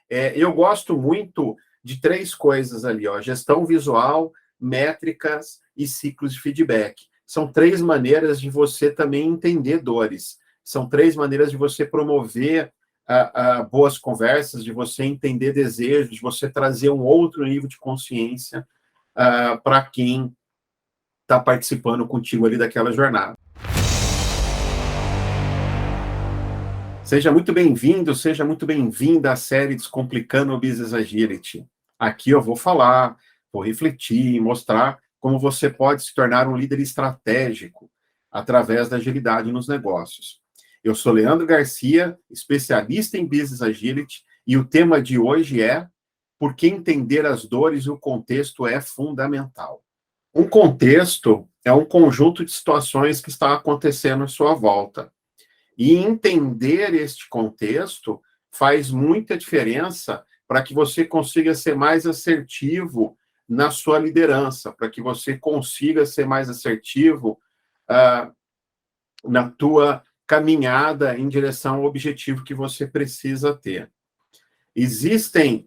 Eu gosto muito de 3 coisas ali, ó: gestão visual, métricas e ciclos de feedback. São 3 maneiras de você também entender dores. São 3 maneiras de você promover boas conversas, de você entender desejos, de você trazer um outro nível de consciência para quem está participando contigo ali daquela jornada. Seja muito bem-vindo, seja muito bem-vinda à série Descomplicando o Business Agility. Aqui eu vou falar, vou refletir, mostrar como você pode se tornar um líder estratégico através da agilidade nos negócios. Eu sou Leandro Garcia, especialista em Business Agility, e o tema de hoje é por que entender as dores e o contexto é fundamental. Um contexto é um conjunto de situações que está acontecendo à sua volta. E entender este contexto faz muita diferença para que você consiga ser mais assertivo na sua liderança, para que você consiga ser mais assertivo na tua caminhada em direção ao objetivo que você precisa ter. Existem,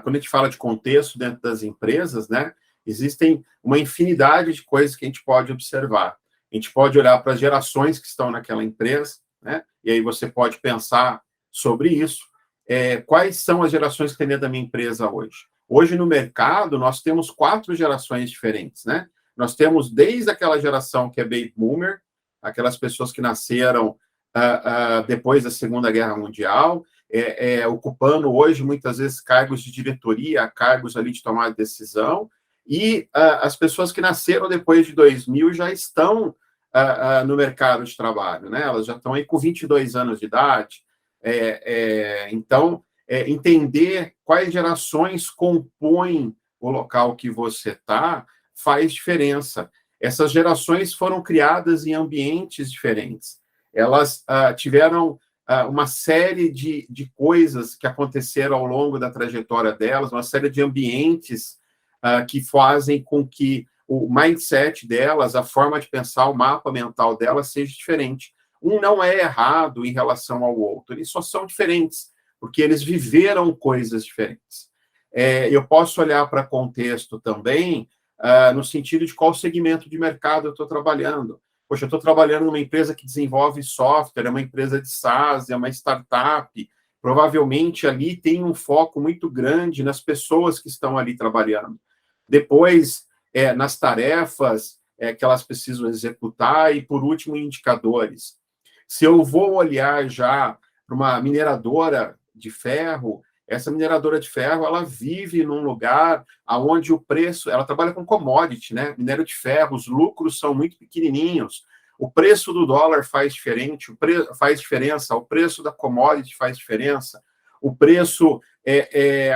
quando a gente fala de contexto dentro das empresas, né, existem uma infinidade de coisas que a gente pode observar. A gente pode olhar para as gerações que estão naquela empresa, né, e aí você pode pensar sobre isso. Quais são as gerações que tem dentro da minha empresa hoje? Hoje, no mercado, nós temos 4 gerações diferentes, né? Nós temos desde aquela geração que é Baby Boomer, aquelas pessoas que nasceram depois da Segunda Guerra Mundial, ocupando hoje, muitas vezes, cargos de diretoria, cargos ali de tomada de decisão, e as pessoas que nasceram depois de 2000 já estão no mercado de trabalho, né? Elas já estão aí com 22 anos de idade. Então, entender quais gerações compõem o local que você está faz diferença. Essas gerações foram criadas em ambientes diferentes. Elas tiveram uma série de coisas que aconteceram ao longo da trajetória delas, uma série de ambientes que fazem com que o mindset delas, a forma de pensar, o mapa mental delas seja diferente. Um não é errado em relação ao outro, eles só são diferentes, porque eles viveram coisas diferentes. Eu posso olhar para contexto também, no sentido de qual segmento de mercado eu estou trabalhando. Poxa, eu estou trabalhando numa empresa que desenvolve software, é uma empresa de SaaS, é uma startup. Provavelmente ali tem um foco muito grande nas pessoas que estão ali trabalhando. Depois, nas tarefas que elas precisam executar e, por último, indicadores. Se eu vou olhar já para uma mineradora de ferro, essa mineradora de ferro, ela vive num lugar onde o preço, ela trabalha com commodity, né? Minério de ferro, os lucros são muito pequenininhos, o preço do dólar faz diferença, o preço da commodity faz diferença, o preço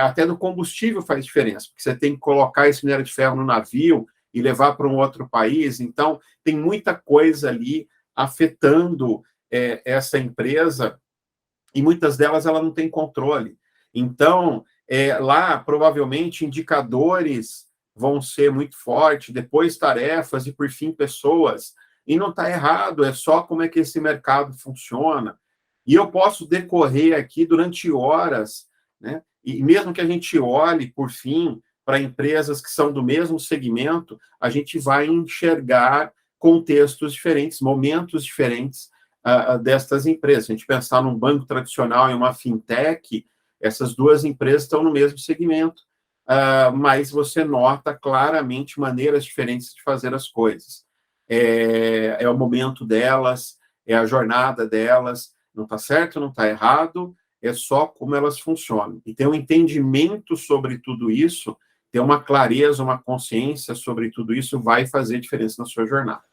até do combustível faz diferença, porque você tem que colocar esse minério de ferro no navio e levar para um outro país. Então, tem muita coisa ali afetando essa empresa, e muitas delas ela não tem controle. Então, lá, provavelmente, indicadores vão ser muito fortes, depois tarefas e, por fim, pessoas. E não está errado, é só como é que esse mercado funciona. E eu posso decorrer aqui durante horas, né? E mesmo que a gente olhe, por fim, para empresas que são do mesmo segmento, a gente vai enxergar contextos diferentes, momentos diferentes destas empresas. Se a gente pensar num banco tradicional e uma fintech, essas duas empresas estão no mesmo segmento, mas você nota claramente maneiras diferentes de fazer as coisas. É o momento delas, é a jornada delas, não está certo, não está errado, é só como elas funcionam. E ter um entendimento sobre tudo isso, ter uma clareza, uma consciência sobre tudo isso, vai fazer diferença na sua jornada.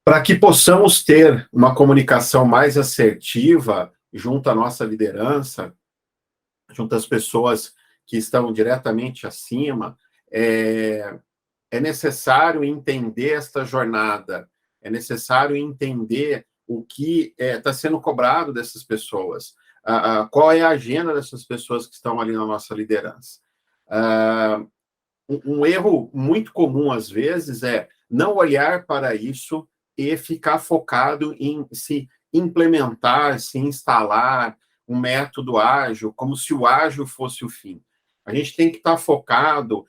Para que possamos ter uma comunicação mais assertiva junto à nossa liderança, junto às pessoas que estão diretamente acima, é necessário entender esta jornada, é necessário entender o que está sendo cobrado dessas pessoas, qual é a agenda dessas pessoas que estão ali na nossa liderança. Um erro muito comum, às vezes, é não olhar para isso e ficar focado em se implementar, se instalar um método ágil, como se o ágil fosse o fim. A gente tem que estar focado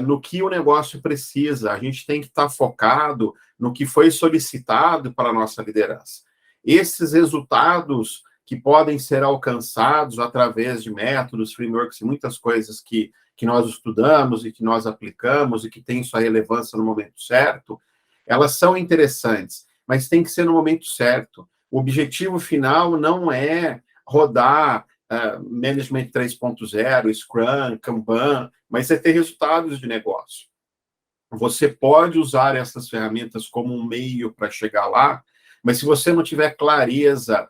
no que o negócio precisa, a gente tem que estar focado no que foi solicitado para a nossa liderança. Esses resultados que podem ser alcançados através de métodos, frameworks e muitas coisas que nós estudamos e que nós aplicamos e que têm sua relevância no momento certo, elas são interessantes, mas tem que ser no momento certo. O objetivo final não é rodar Management 3.0, Scrum, Kanban, mas é ter resultados de negócio. Você pode usar essas ferramentas como um meio para chegar lá, mas se você não tiver clareza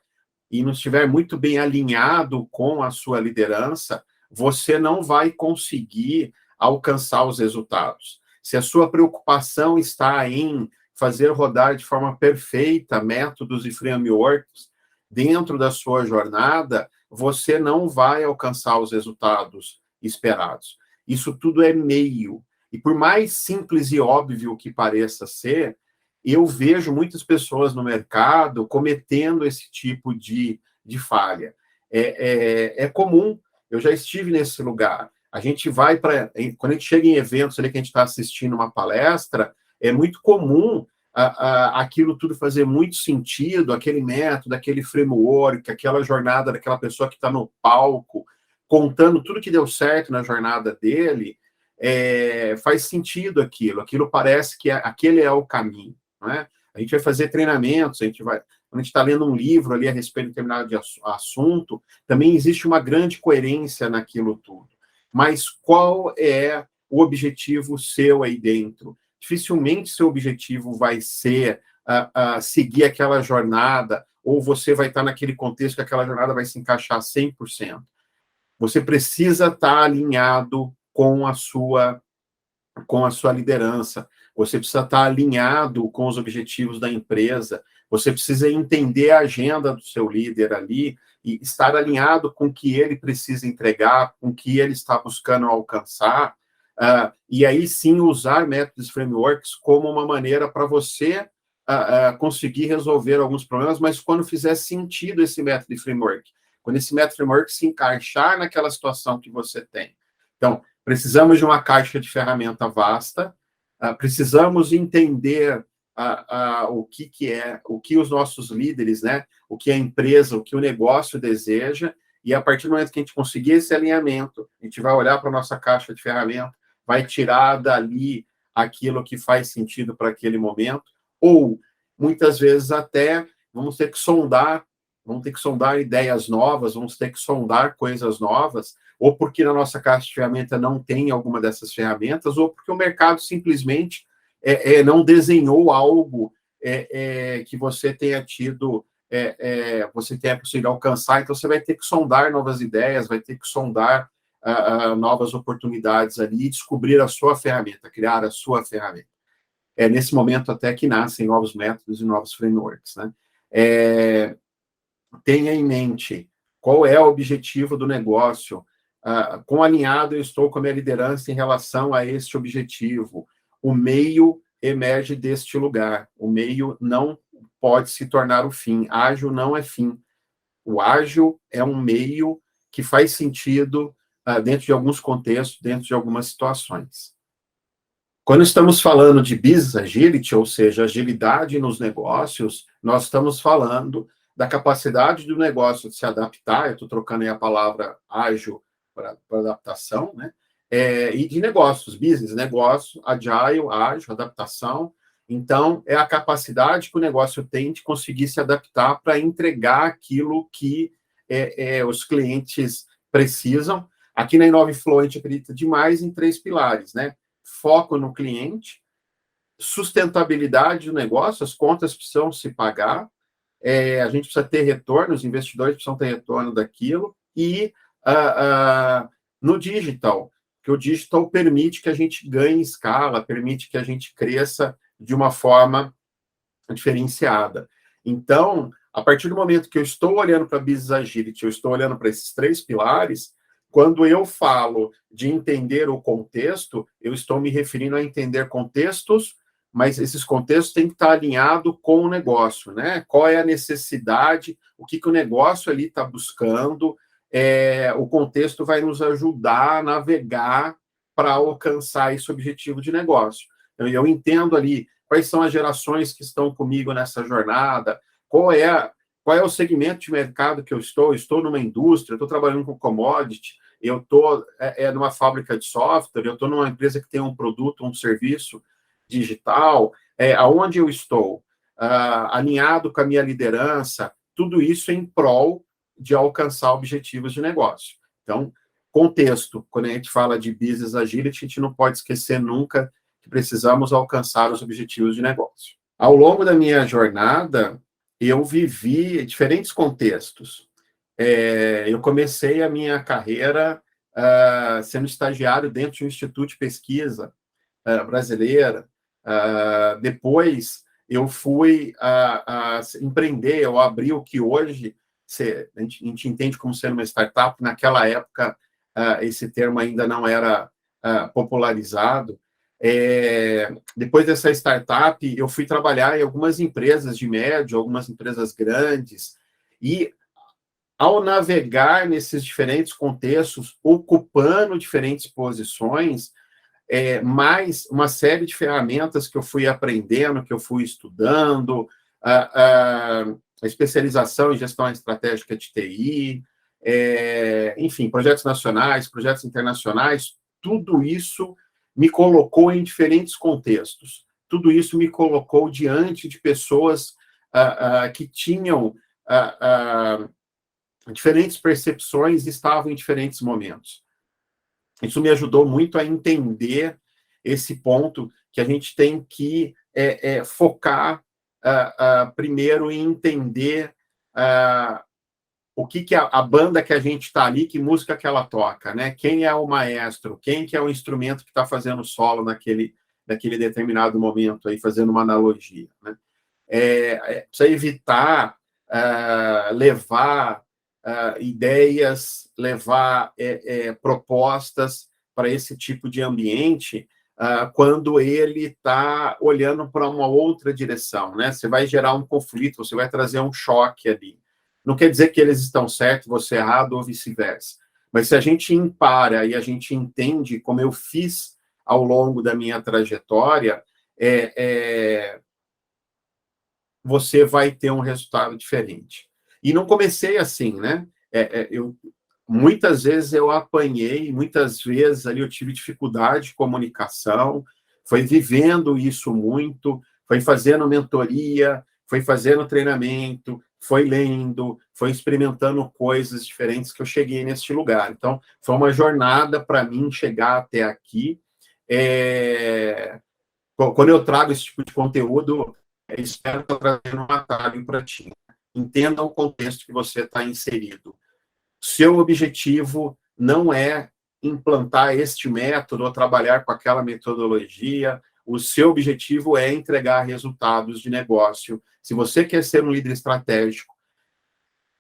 e não estiver muito bem alinhado com a sua liderança, você não vai conseguir alcançar os resultados. Se a sua preocupação está em fazer rodar de forma perfeita métodos e frameworks dentro da sua jornada, você não vai alcançar os resultados esperados. Isso tudo é meio. E por mais simples e óbvio que pareça ser, eu vejo muitas pessoas no mercado cometendo esse tipo de falha. É comum, eu já estive nesse lugar. A gente vai para... Quando a gente chega em eventos ali que a gente está assistindo uma palestra, é muito comum aquilo tudo fazer muito sentido, aquele método, aquele framework, aquela jornada daquela pessoa que está no palco, contando tudo que deu certo na jornada dele, faz sentido aquilo parece que aquele é o caminho, não é? A gente vai fazer treinamentos, quando a gente está lendo um livro ali a respeito de determinado assunto, também existe uma grande coerência naquilo tudo. Mas qual é o objetivo seu aí dentro? Dificilmente seu objetivo vai ser seguir aquela jornada, ou você vai estar naquele contexto que aquela jornada vai se encaixar 100%. Você precisa estar alinhado com a sua liderança, você precisa estar alinhado com os objetivos da empresa, você precisa entender a agenda do seu líder ali e estar alinhado com o que ele precisa entregar, com o que ele está buscando alcançar, e aí sim usar métodos e frameworks como uma maneira para você conseguir resolver alguns problemas, mas quando fizer sentido esse método e framework, quando esse método e framework se encaixar naquela situação que você tem. Então, precisamos de uma caixa de ferramenta vasta, precisamos entender o que os nossos líderes, né, o que a empresa, o que o negócio deseja, e a partir do momento que a gente conseguir esse alinhamento, a gente vai olhar para a nossa caixa de ferramenta, vai tirar dali aquilo que faz sentido para aquele momento, ou, muitas vezes, até vamos ter que sondar ideias novas, vamos ter que sondar coisas novas, ou porque na nossa caixa de ferramenta não tem alguma dessas ferramentas, ou porque o mercado simplesmente não desenhou algo que você tenha tido, você tenha conseguido alcançar, então você vai ter que sondar novas ideias, vai ter que sondar novas oportunidades ali e descobrir a sua ferramenta, criar a sua ferramenta. É nesse momento até que nascem novos métodos e novos frameworks, né? Tenha em mente qual é o objetivo do negócio, quão alinhado eu estou com a minha liderança em relação a este objetivo. O meio emerge deste lugar. O meio não pode se tornar o fim. Ágil não é fim. O ágil é um meio que faz sentido dentro de alguns contextos, dentro de algumas situações. Quando estamos falando de business agility, ou seja, agilidade nos negócios, nós estamos falando da capacidade do negócio de se adaptar, eu estou trocando aí a palavra ágil para adaptação, né? E de negócios, business, negócio, agile, ágil, adaptação. Então, é a capacidade que o negócio tem de conseguir se adaptar para entregar aquilo que os clientes precisam. Aqui na InovaFlow, a gente acredita demais em 3 pilares, né? Foco no cliente, sustentabilidade do negócio, as contas precisam se pagar, a gente precisa ter retorno, os investidores precisam ter retorno daquilo, e no digital, que o digital permite que a gente ganhe escala, permite que a gente cresça de uma forma diferenciada. Então, a partir do momento que eu estou olhando para a Business Agility, eu estou olhando para esses 3 pilares, quando eu falo de entender o contexto, eu estou me referindo a entender contextos mas esses contextos têm que estar alinhados com o negócio, né? Qual é a necessidade, o que o negócio ali está buscando, o contexto vai nos ajudar a navegar para alcançar esse objetivo de negócio. Eu entendo ali quais são as gerações que estão comigo nessa jornada, qual é o segmento de mercado que eu estou numa indústria, estou trabalhando com commodity, eu estou numa fábrica de software, eu estou numa empresa que tem um produto, um serviço digital, aonde eu estou, alinhado com a minha liderança, tudo isso em prol de alcançar objetivos de negócio. Então, contexto, quando a gente fala de business agility, a gente não pode esquecer nunca que precisamos alcançar os objetivos de negócio. Ao longo da minha jornada, eu vivi diferentes contextos. Eu comecei a minha carreira sendo estagiário dentro de um instituto de pesquisa brasileira. Depois, eu fui empreender, eu abri o que hoje a gente entende como sendo uma startup. Naquela época, esse termo ainda não era popularizado. Depois dessa startup, eu fui trabalhar em algumas empresas de médio, algumas empresas grandes, e ao navegar nesses diferentes contextos, ocupando diferentes posições, mais uma série de ferramentas que eu fui aprendendo, que eu fui estudando, a especialização em gestão estratégica de TI, enfim, projetos nacionais, projetos internacionais, tudo isso me colocou em diferentes contextos. Tudo isso me colocou diante de pessoas que tinham diferentes percepções e estavam em diferentes momentos. Isso me ajudou muito a entender esse ponto que a gente tem que focar primeiro em entender o que a banda que a gente está ali, que música que ela toca, né? Quem é o maestro, quem que é o instrumento que está fazendo solo naquele determinado momento, aí, fazendo uma analogia, né? Precisa evitar levar ideias, levar propostas para esse tipo de ambiente quando ele está olhando para uma outra direção, né? Você vai gerar um conflito, você vai trazer um choque ali. Não quer dizer que eles estão certos, você errado, ou vice-versa. Mas se a gente impara e a gente entende, como eu fiz ao longo da minha trajetória, você vai ter um resultado diferente. E não comecei assim, né? Muitas vezes eu apanhei, muitas vezes ali eu tive dificuldade de comunicação, foi vivendo isso muito, foi fazendo mentoria, foi fazendo treinamento, foi lendo, foi experimentando coisas diferentes que eu cheguei neste lugar. Então, foi uma jornada para mim chegar até aqui. Quando eu trago esse tipo de conteúdo, espero estar trazendo um atalho para ti. Entenda o contexto que você está inserido. Seu objetivo não é implantar este método ou trabalhar com aquela metodologia. O seu objetivo é entregar resultados de negócio. Se você quer ser um líder estratégico,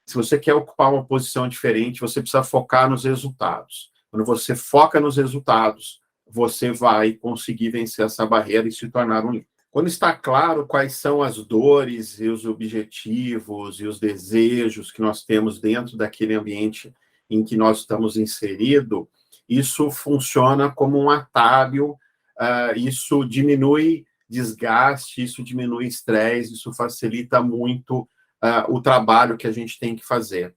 se você quer ocupar uma posição diferente, você precisa focar nos resultados. Quando você foca nos resultados, você vai conseguir vencer essa barreira e se tornar um líder. Quando está claro quais são as dores e os objetivos e os desejos que nós temos dentro daquele ambiente em que nós estamos inseridos, isso funciona como um atalho, isso diminui desgaste, isso diminui estresse, isso facilita muito o trabalho que a gente tem que fazer.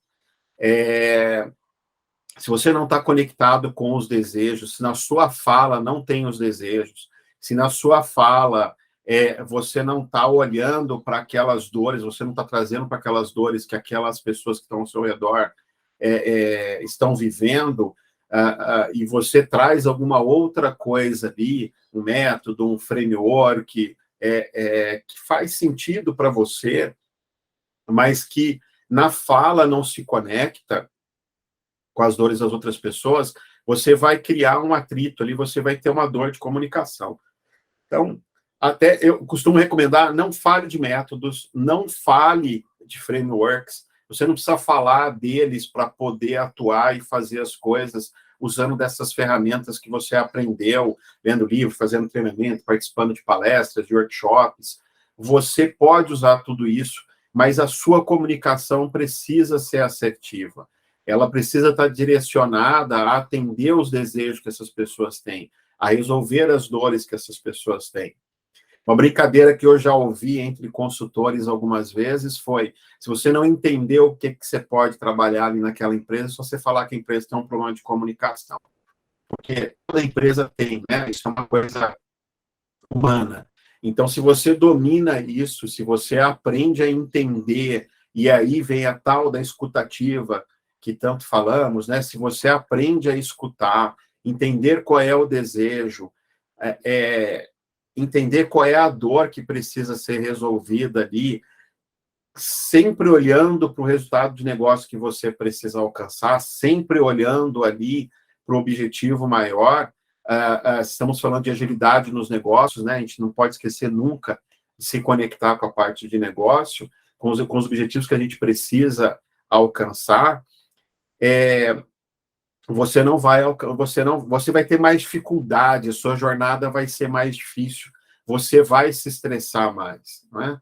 Se você não está conectado com os desejos, se na sua fala não tem os desejos, se na sua fala você não está olhando para aquelas dores, você não está trazendo para aquelas dores que aquelas pessoas que estão ao seu redor estão vivendo, e você traz alguma outra coisa ali, um método, um framework, que faz sentido para você, mas que na fala não se conecta com as dores das outras pessoas, você vai criar um atrito ali, você vai ter uma dor de comunicação. Então, até eu costumo recomendar, não fale de métodos, não fale de frameworks, Você não precisa falar deles para poder atuar e fazer as coisas usando dessas ferramentas que você aprendeu, lendo livro, fazendo treinamento, participando de palestras, de workshops. Você pode usar tudo isso, mas a sua comunicação precisa ser assertiva. Ela precisa estar direcionada a atender os desejos que essas pessoas têm, a resolver as dores que essas pessoas têm. Uma brincadeira que eu já ouvi entre consultores algumas vezes foi: se você não entender o que você pode trabalhar ali naquela empresa, é só você falar que a empresa tem um problema de comunicação. Porque toda empresa tem, né? Isso é uma coisa humana. Então, se você domina isso, se você aprende a entender, e aí vem a tal da escutativa que tanto falamos, né? Se você aprende a escutar, entender qual é o desejo, entender qual é a dor que precisa ser resolvida ali, sempre olhando para o resultado de negócio que você precisa alcançar, sempre olhando ali para o objetivo maior. Estamos falando de agilidade nos negócios, né? A gente não pode esquecer nunca de se conectar com a parte de negócio, com os objetivos que a gente precisa alcançar. Você vai ter mais dificuldade, a sua jornada vai ser mais difícil, você vai se estressar mais, não é?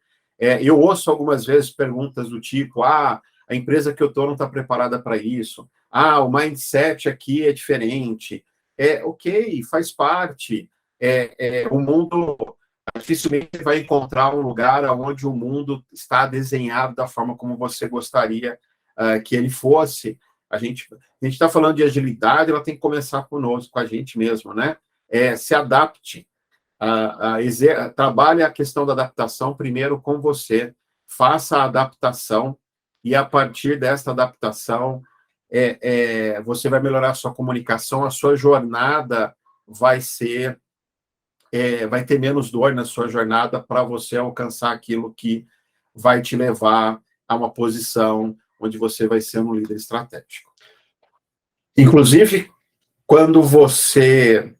Eu ouço algumas vezes perguntas do tipo: a empresa que eu estou não está preparada para isso, o mindset aqui é diferente. Ok, faz parte. O mundo dificilmente vai encontrar um lugar onde o mundo está desenhado da forma como você gostaria que ele fosse. A gente está falando de agilidade, ela tem que começar conosco, com a gente mesmo, né? Se adapte. Trabalhe a questão da adaptação primeiro com você. Faça a adaptação e, a partir dessa adaptação, você vai melhorar a sua comunicação, a sua jornada vai ter menos dor na sua jornada para você alcançar aquilo que vai te levar a uma posição onde você vai ser um líder estratégico. Inclusive, quando você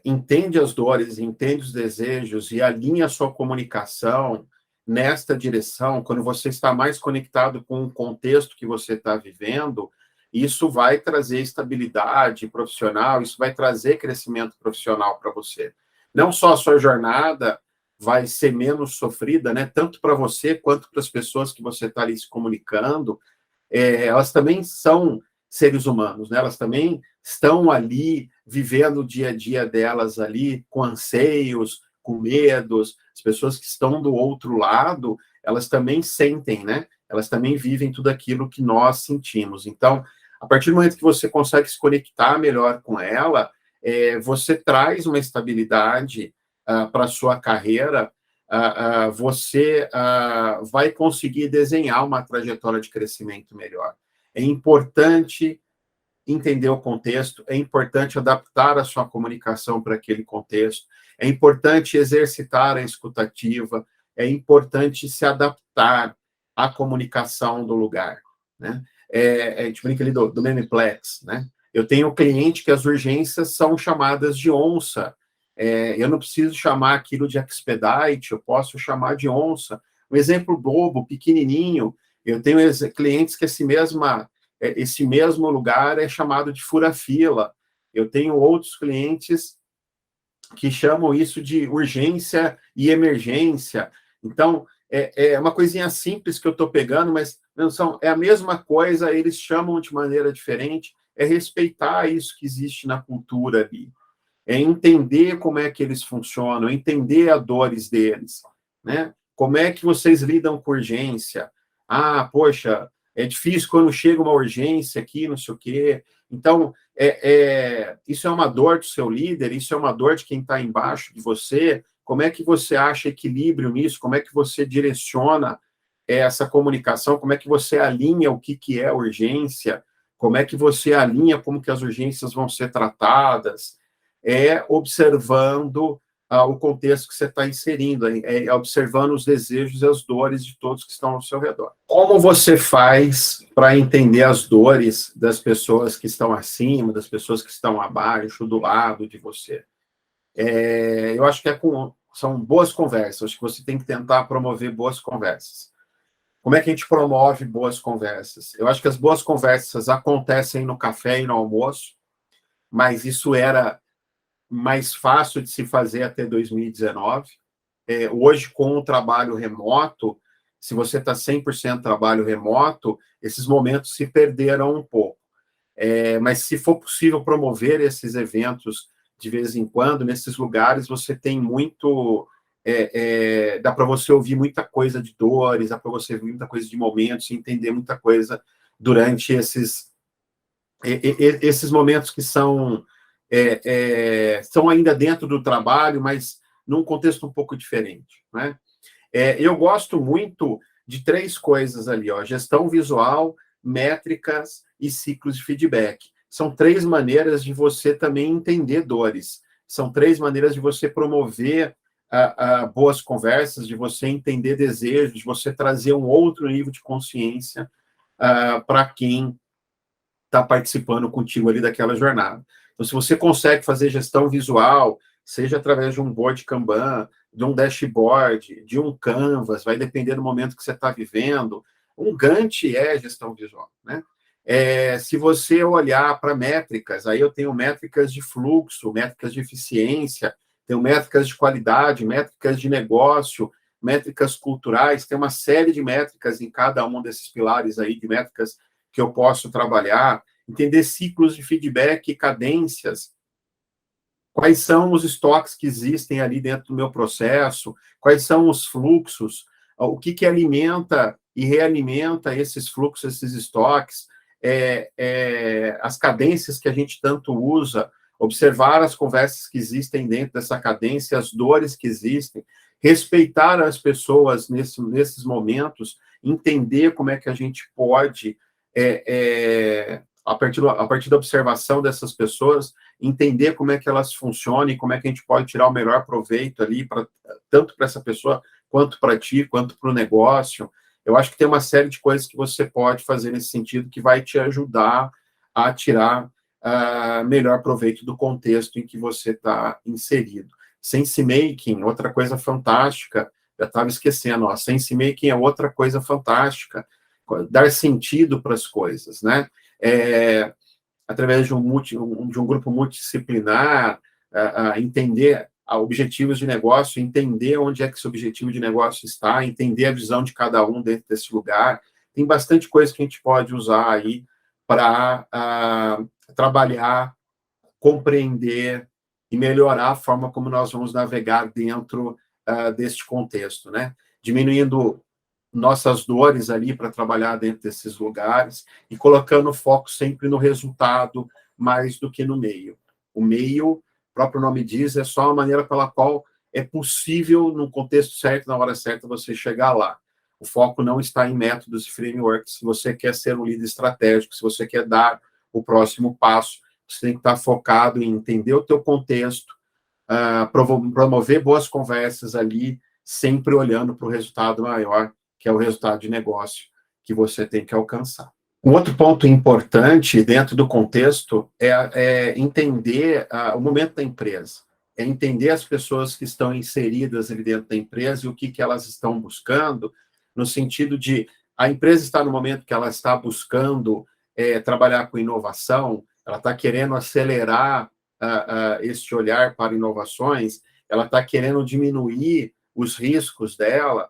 entende as dores, entende os desejos e alinha a sua comunicação nesta direção, quando você está mais conectado com o contexto que você está vivendo, isso vai trazer estabilidade profissional, isso vai trazer crescimento profissional para você. Não só a sua jornada vai ser menos sofrida, né, tanto para você quanto para as pessoas que você está ali se comunicando. Elas também são seres humanos, né? Elas também estão ali vivendo o dia a dia delas ali, com anseios, com medos. As pessoas que estão do outro lado, elas também sentem, né? Elas também vivem tudo aquilo que nós sentimos. Então, a partir do momento que você consegue se conectar melhor com ela, você traz uma estabilidade para a sua carreira, você vai conseguir desenhar uma trajetória de crescimento melhor. É importante entender o contexto, é importante adaptar a sua comunicação para aquele contexto, é importante exercitar a escutativa, é importante se adaptar à comunicação do lugar, né? A gente brinca ali do Memeplex, né? Eu tenho um cliente que as urgências são chamadas de onça. Eu não preciso chamar aquilo de expedite, eu posso chamar de onça. Um exemplo bobo, pequenininho, eu tenho clientes que esse mesmo lugar é chamado de fura-fila. Eu tenho outros clientes que chamam isso de urgência e emergência. Então, é uma coisinha simples que eu estou pegando, mas é a mesma coisa, eles chamam de maneira diferente, é respeitar isso que existe na cultura ali. É entender como é que eles funcionam, entender as dores deles, né? Como é que vocês lidam com urgência? Poxa, é difícil quando chega uma urgência aqui, não sei o quê. Então, isso é uma dor do seu líder, isso é uma dor de quem está embaixo de você. Como é que você acha equilíbrio nisso? Como é que você direciona essa comunicação? Como é que você alinha o que é urgência? Como é que você alinha como que as urgências vão ser tratadas? Observando o contexto que você está inserindo, observando os desejos e as dores de todos que estão ao seu redor. Como você faz para entender as dores das pessoas que estão acima, das pessoas que estão abaixo, do lado de você? Eu acho que são boas conversas, acho que você tem que tentar promover boas conversas. Como é que a gente promove boas conversas? Eu acho que as boas conversas acontecem no café e no almoço, mas isso era mais fácil de se fazer até 2019. Hoje, com o trabalho remoto, se você está 100% trabalho remoto, esses momentos se perderam um pouco. Mas se for possível promover esses eventos de vez em quando, nesses lugares, você tem muito... dá para você ouvir muita coisa de dores, dá para você ouvir muita coisa de momentos, entender muita coisa durante esses momentos que são ainda dentro do trabalho, mas num contexto um pouco diferente, né? Eu gosto muito de 3 coisas ali, ó: gestão visual, métricas e ciclos de feedback. São 3 maneiras de você também entender dores. São 3 maneiras de você promover boas conversas, de você entender desejos, de você trazer um outro nível de consciência para quem está participando contigo ali daquela jornada. Então, se você consegue fazer gestão visual, seja através de um board Kanban, de um dashboard, de um Canvas, vai depender do momento que você está vivendo. Um Gantt é gestão visual, né? Se você olhar para métricas, aí eu tenho métricas de fluxo, métricas de eficiência, tenho métricas de qualidade, métricas de negócio, métricas culturais, tem uma série de métricas em cada um desses pilares aí, de métricas que eu posso trabalhar, entender ciclos de feedback e cadências, quais são os estoques que existem ali dentro do meu processo, quais são os fluxos, o que alimenta e realimenta esses fluxos, esses estoques, as cadências que a gente tanto usa, observar as conversas que existem dentro dessa cadência, as dores que existem, respeitar as pessoas nesses momentos, entender como é que a gente pode, a partir da observação dessas pessoas, entender como é que elas funcionam e como é que a gente pode tirar o melhor proveito ali, tanto para essa pessoa, quanto para ti, quanto para o negócio. Eu acho que tem uma série de coisas que você pode fazer nesse sentido que vai te ajudar a tirar melhor proveito do contexto em que você está inserido. Sense making, outra coisa fantástica, eu estava esquecendo, ó, sense making é outra coisa fantástica, dar sentido para as coisas, né? Através de um grupo multidisciplinar, entender objetivos de negócio, entender onde é que esse objetivo de negócio está, entender a visão de cada um dentro desse lugar. Tem bastante coisa que a gente pode usar aí para trabalhar, compreender e melhorar a forma como nós vamos navegar dentro deste contexto, né? Diminuindo nossas dores ali para trabalhar dentro desses lugares e colocando foco sempre no resultado mais do que no meio. O meio, o próprio nome diz, é só a maneira pela qual é possível, no contexto certo, na hora certa, você chegar lá. O foco não está em métodos e frameworks. Se você quer ser um líder estratégico, se você quer dar o próximo passo, você tem que estar focado em entender o teu contexto, promover boas conversas ali, sempre olhando para o resultado maior, que é o resultado de negócio que você tem que alcançar. Um outro ponto importante dentro do contexto é entender o momento da empresa, é entender as pessoas que estão inseridas ali dentro da empresa e o que elas estão buscando, no sentido de a empresa está no momento que ela está buscando trabalhar com inovação, ela está querendo acelerar este olhar para inovações, ela está querendo diminuir os riscos dela.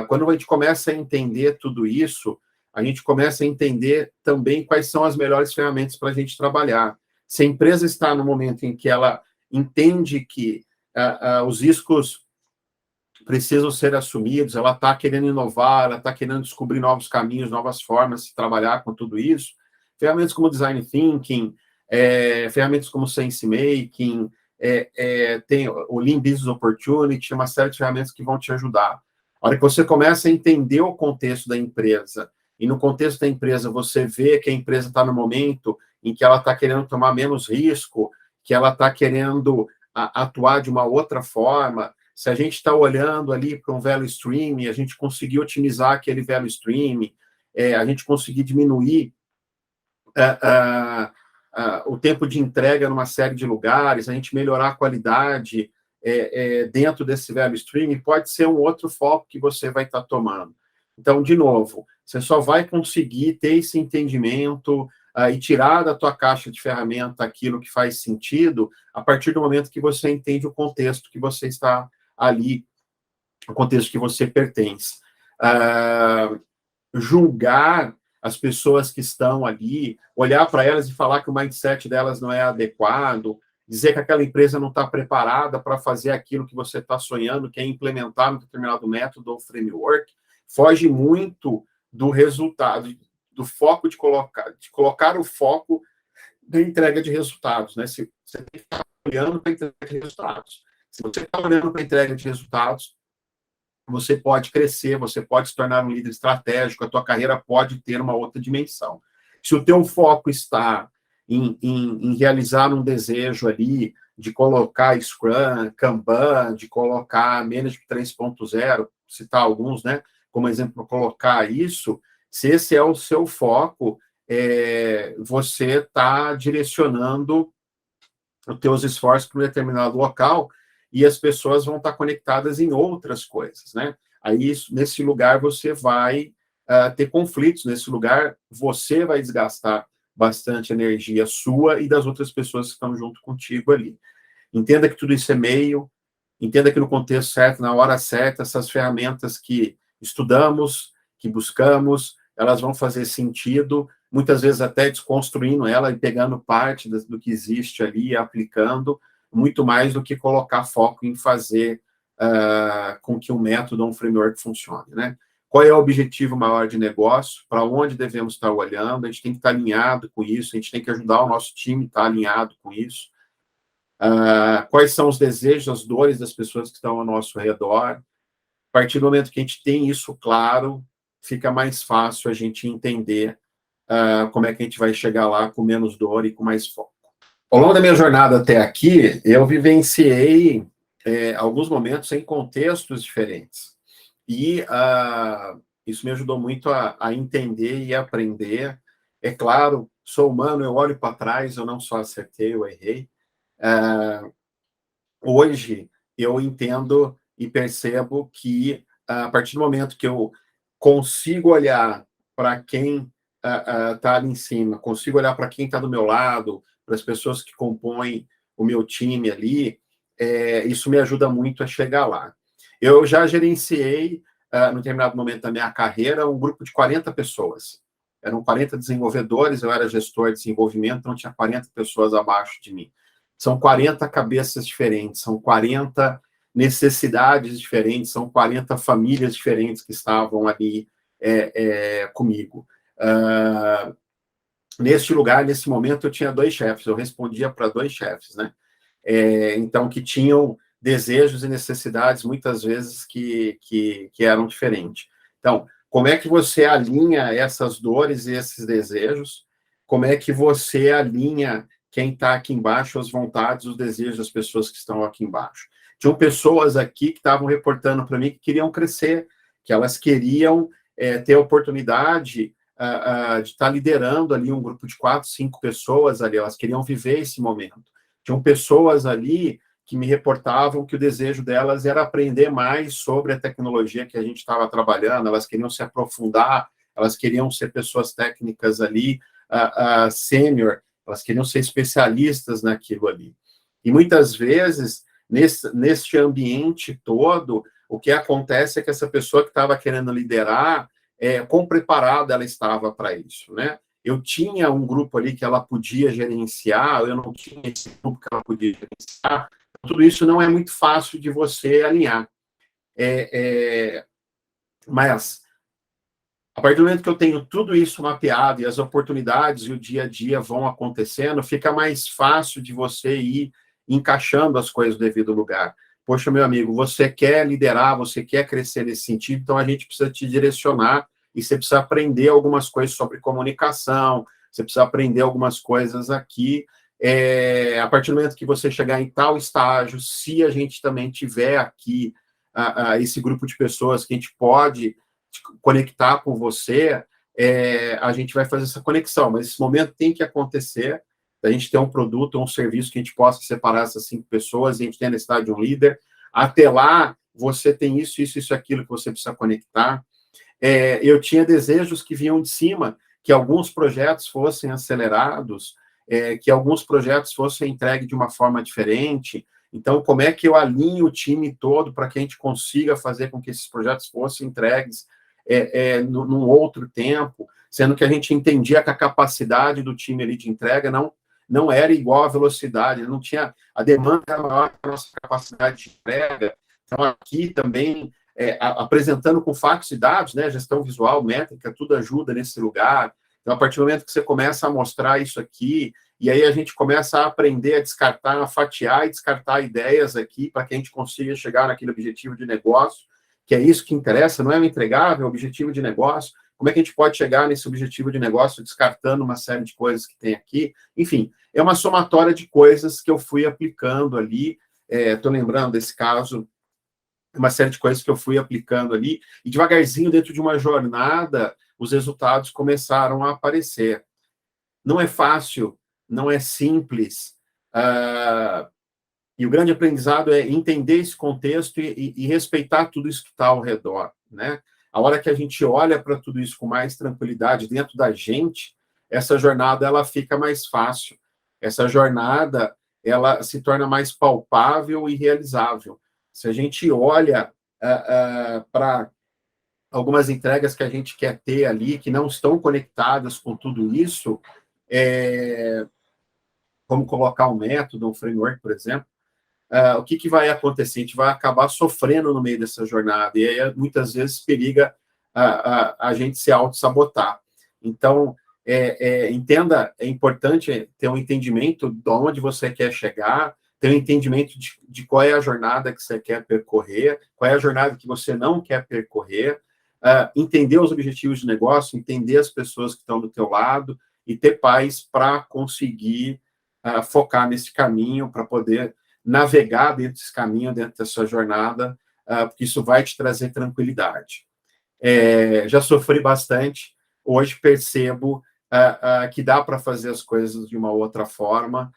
Quando a gente começa a entender tudo isso, a gente começa a entender também quais são as melhores ferramentas para a gente trabalhar. Se a empresa está no momento em que ela entende que os riscos precisam ser assumidos, ela está querendo inovar, ela está querendo descobrir novos caminhos, novas formas de trabalhar com tudo isso, ferramentas como Design Thinking, ferramentas como Sense Making, tem o Lean Business Opportunity, uma série de ferramentas que vão te ajudar. A hora que você começa a entender o contexto da empresa, e no contexto da empresa você vê que a empresa está no momento em que ela está querendo tomar menos risco, que ela está querendo atuar de uma outra forma, se a gente está olhando ali para um value stream, a gente conseguir otimizar aquele value stream, a gente conseguir diminuir o tempo de entrega numa série de lugares, a gente melhorar a qualidade dentro desse value stream, pode ser um outro foco que você vai estar tomando. Então, de novo, você só vai conseguir ter esse entendimento e tirar da tua caixa de ferramenta aquilo que faz sentido a partir do momento que você entende o contexto que você está ali, o contexto que você pertence. Julgar as pessoas que estão ali, olhar para elas e falar que o mindset delas não é adequado, dizer que aquela empresa não está preparada para fazer aquilo que você está sonhando, que é implementar um determinado método ou framework, foge muito do resultado, do foco de colocar o foco da entrega de resultados, né? Se você tem que estar olhando para a entrega de resultados. Se você está olhando para a entrega de resultados, você pode crescer, você pode se tornar um líder estratégico, a tua carreira pode ter uma outra dimensão. Se o teu foco está em realizar um desejo ali de colocar Scrum, Kanban, de colocar Management 3.0, citar alguns, né, como exemplo, colocar isso, se esse é o seu foco, você está direcionando os teus esforços para um determinado local e as pessoas vão estar conectadas em outras coisas, né? Aí, nesse lugar, você vai ter conflitos, nesse lugar, você vai desgastar bastante energia sua e das outras pessoas que estão junto contigo ali. Entenda que tudo isso é meio, entenda que no contexto certo, na hora certa, essas ferramentas que estudamos, que buscamos, elas vão fazer sentido, muitas vezes até desconstruindo ela e pegando parte do que existe ali e aplicando, muito mais do que colocar foco em fazer com que um método ou um framework funcione, né? Qual é o objetivo maior de negócio? Para onde devemos estar olhando? A gente tem que estar alinhado com isso, a gente tem que ajudar o nosso time a estar alinhado com isso. Quais são os desejos, as dores das pessoas que estão ao nosso redor? A partir do momento que a gente tem isso claro, fica mais fácil a gente entender como é que a gente vai chegar lá com menos dor e com mais foco. Ao longo da minha jornada até aqui, eu vivenciei alguns momentos em contextos diferentes. E isso me ajudou muito a entender e aprender. É claro, sou humano, eu olho para trás, eu não só acertei, eu errei. Hoje, eu entendo e percebo que, a partir do momento que eu consigo olhar para quem está ali em cima, consigo olhar para quem está do meu lado, para as pessoas que compõem o meu time ali, isso me ajuda muito a chegar lá. Eu já gerenciei, num determinado momento da minha carreira, um grupo de 40 pessoas. Eram 40 desenvolvedores, eu era gestor de desenvolvimento, então tinha 40 pessoas abaixo de mim. São 40 cabeças diferentes, são 40 necessidades diferentes, são 40 famílias diferentes que estavam ali comigo. Neste lugar, nesse momento, eu tinha 2 chefes, eu respondia para 2 chefes, né? Então, que tinham desejos e necessidades, muitas vezes, que eram diferentes. Então, como é que você alinha essas dores e esses desejos? Como é que você alinha quem está aqui embaixo, as vontades, os desejos das pessoas que estão aqui embaixo? Tinham pessoas aqui que estavam reportando para mim que queriam crescer, que elas queriam ter a oportunidade de estar liderando ali um grupo de 4, 5 pessoas ali, elas queriam viver esse momento. Tinham pessoas ali que me reportavam que o desejo delas era aprender mais sobre a tecnologia que a gente estava trabalhando, elas queriam se aprofundar, elas queriam ser pessoas técnicas ali, sênior, elas queriam ser especialistas naquilo ali. E muitas vezes, neste ambiente todo, o que acontece é que essa pessoa que estava querendo liderar, quão preparada ela estava para isso, né? Eu tinha um grupo ali que ela podia gerenciar, eu não tinha esse grupo que ela podia gerenciar, tudo isso não é muito fácil de você alinhar. Mas, a partir do momento que eu tenho tudo isso mapeado e as oportunidades e o dia a dia vão acontecendo, fica mais fácil de você ir encaixando as coisas no devido lugar. Poxa, meu amigo, você quer liderar, você quer crescer nesse sentido, então a gente precisa te direcionar e você precisa aprender algumas coisas sobre comunicação, você precisa aprender algumas coisas aqui. A partir do momento que você chegar em tal estágio, se a gente também tiver aqui esse grupo de pessoas que a gente pode conectar com você, a gente vai fazer essa conexão, mas esse momento tem que acontecer, a gente ter um produto ou um serviço que a gente possa separar essas 5 pessoas, e a gente tem a necessidade de um líder. Até lá, você tem isso, aquilo que você precisa conectar. eu tinha desejos que vinham de cima, que alguns projetos fossem acelerados, que alguns projetos fossem entregues de uma forma diferente. Então, como é que eu alinho o time todo para que a gente consiga fazer com que esses projetos fossem entregues num outro tempo, sendo que a gente entendia que a capacidade do time ali de entrega não era igual à velocidade, não tinha, a demanda era maior que a nossa capacidade de entrega. Então, aqui também, apresentando com fatos e dados, né, gestão visual, métrica, tudo ajuda nesse lugar. Então, a partir do momento que você começa a mostrar isso aqui, e aí a gente começa a aprender a descartar, a fatiar e descartar ideias aqui para que a gente consiga chegar naquele objetivo de negócio, que é isso que interessa, não é o entregável, é o objetivo de negócio. Como é que a gente pode chegar nesse objetivo de negócio descartando uma série de coisas que tem aqui? Enfim, é uma somatória de coisas que eu fui aplicando ali. Estou lembrando desse caso, uma série de coisas que eu fui aplicando ali, e devagarzinho, dentro de uma jornada, os resultados começaram a aparecer. Não é fácil, não é simples, e o grande aprendizado é entender esse contexto e respeitar tudo isso que está ao redor, né? A hora que a gente olha para tudo isso com mais tranquilidade dentro da gente, essa jornada ela fica mais fácil. Essa jornada ela se torna mais palpável e realizável. Se a gente olha para algumas entregas que a gente quer ter ali, que não estão conectadas com tudo isso, como colocar um método, um framework, por exemplo, o que vai acontecer? A gente vai acabar sofrendo no meio dessa jornada, e aí muitas vezes periga a gente se auto-sabotar. Então, entenda, é importante ter um entendimento de onde você quer chegar, ter um entendimento de qual é a jornada que você quer percorrer, qual é a jornada que você não quer percorrer, entender os objetivos de negócio, entender as pessoas que estão do teu lado e ter paz para conseguir focar nesse caminho, para poder navegar dentro desse caminho, dentro dessa jornada, porque isso vai te trazer tranquilidade. Já sofri bastante, hoje percebo que dá para fazer as coisas de uma outra forma,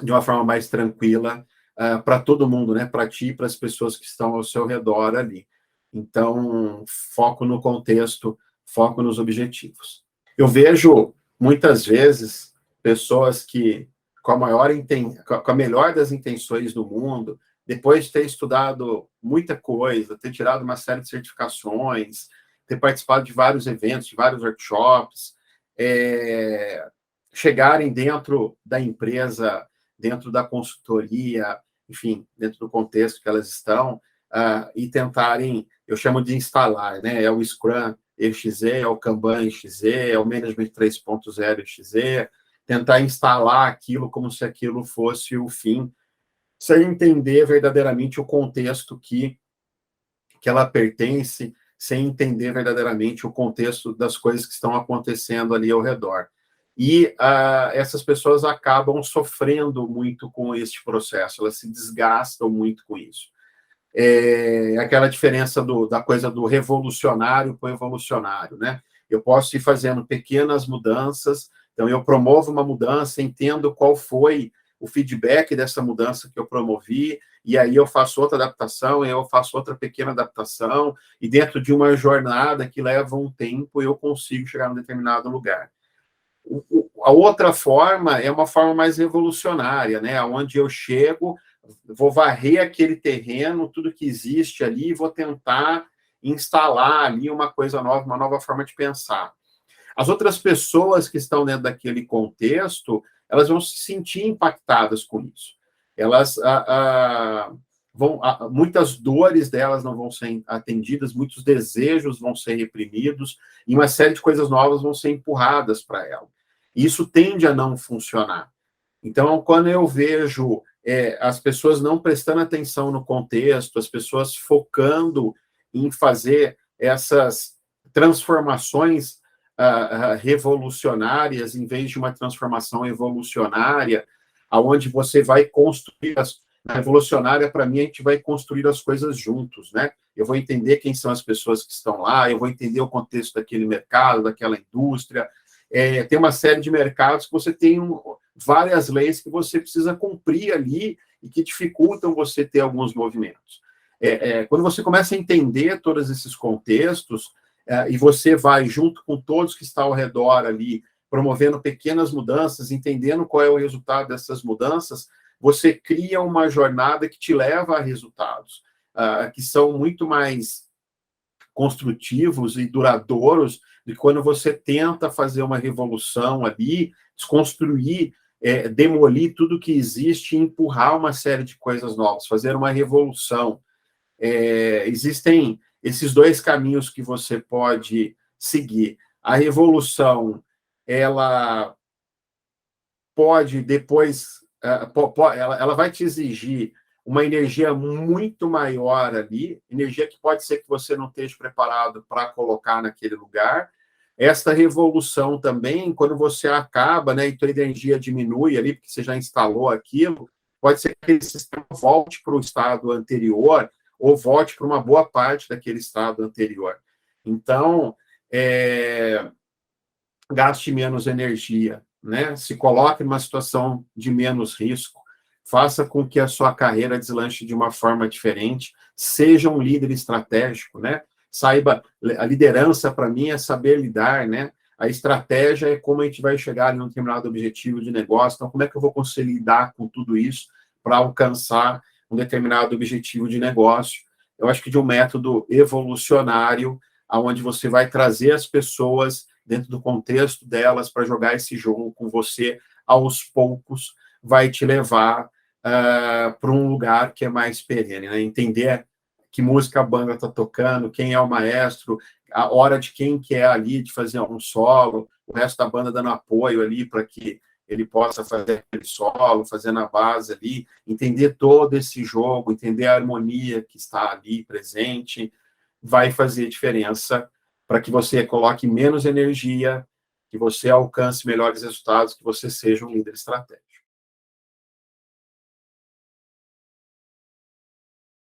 de uma forma mais tranquila, para todo mundo, né? Para ti e para as pessoas que estão ao seu redor ali. Então, foco no contexto, foco nos objetivos. Eu vejo, muitas vezes, pessoas que, com a melhor das intenções do mundo, depois de ter estudado muita coisa, ter tirado uma série de certificações, ter participado de vários eventos, de vários workshops, chegarem dentro da empresa, dentro da consultoria, enfim, dentro do contexto que elas estão, e tentarem, eu chamo de instalar, né? É o Scrum EXE, é o Kanban EXE, é o Management 3.0 EXE, tentar instalar aquilo como se aquilo fosse o fim, sem entender verdadeiramente o contexto que ela pertence, sem entender verdadeiramente o contexto das coisas que estão acontecendo ali ao redor. E essas pessoas acabam sofrendo muito com este processo, elas se desgastam muito com isso. Aquela diferença da coisa do revolucionário para o evolucionário, né? Eu posso ir fazendo pequenas mudanças, então eu promovo uma mudança, entendo qual foi o feedback dessa mudança que eu promovi, e aí eu faço outra adaptação, eu faço outra pequena adaptação, e dentro de uma jornada que leva um tempo, eu consigo chegar a um determinado lugar. A outra forma é uma forma mais revolucionária, né? Onde eu chego, vou varrer aquele terreno, tudo que existe ali, e vou tentar instalar ali uma coisa nova, uma nova forma de pensar. As outras pessoas que estão dentro daquele contexto, elas vão se sentir impactadas com isso. Elas muitas dores delas não vão ser atendidas, muitos desejos vão ser reprimidos, e uma série de coisas novas vão ser empurradas para ela. E isso tende a não funcionar. Então, quando eu vejo as pessoas não prestando atenção no contexto, as pessoas focando em fazer essas transformações revolucionárias, em vez de uma transformação evolucionária, aonde você vai construir a revolucionária, para mim, a gente vai construir as coisas juntos, né? Eu vou entender quem são as pessoas que estão lá, eu vou entender o contexto daquele mercado, daquela indústria. Tem uma série de mercados que você tem várias leis que você precisa cumprir ali e que dificultam você ter alguns movimentos. Quando você começa a entender todos esses contextos, e você vai junto com todos que estão ao redor ali, promovendo pequenas mudanças, entendendo qual é o resultado dessas mudanças, você cria uma jornada que te leva a resultados que são muito mais construtivos e duradouros do que quando você tenta fazer uma revolução ali, desconstruir, demolir tudo que existe e empurrar uma série de coisas novas, fazer uma revolução. Existem esses dois caminhos que você pode seguir. A revolução, ela pode depois, ela vai te exigir uma energia muito maior ali, energia que pode ser que você não esteja preparado para colocar naquele lugar. Esta revolução também, quando você acaba, né, e tua energia diminui ali, porque você já instalou aquilo, pode ser que aquele sistema volte para o estado anterior, ou volte para uma boa parte daquele estado anterior. Então, gaste menos energia, né? Se coloque numa situação de menos risco, faça com que a sua carreira deslanche de uma forma diferente, seja um líder estratégico, né? Saiba, a liderança para mim é saber lidar, né? A estratégia é como a gente vai chegar em um determinado objetivo de negócio, então como é que eu vou conseguir lidar com tudo isso para alcançar um determinado objetivo de negócio? Eu acho que de um método evolucionário, onde você vai trazer as pessoas dentro do contexto delas para jogar esse jogo com você aos poucos, vai te levar para um lugar que é mais perene, né? Entender que música a banda está tocando, quem é o maestro, a hora de quem que é ali de fazer um solo, o resto da banda dando apoio ali para que ele possa fazer aquele solo, fazendo a base ali, entender todo esse jogo, entender a harmonia que está ali presente, vai fazer diferença para que você coloque menos energia, que você alcance melhores resultados, que você seja um líder estratégico.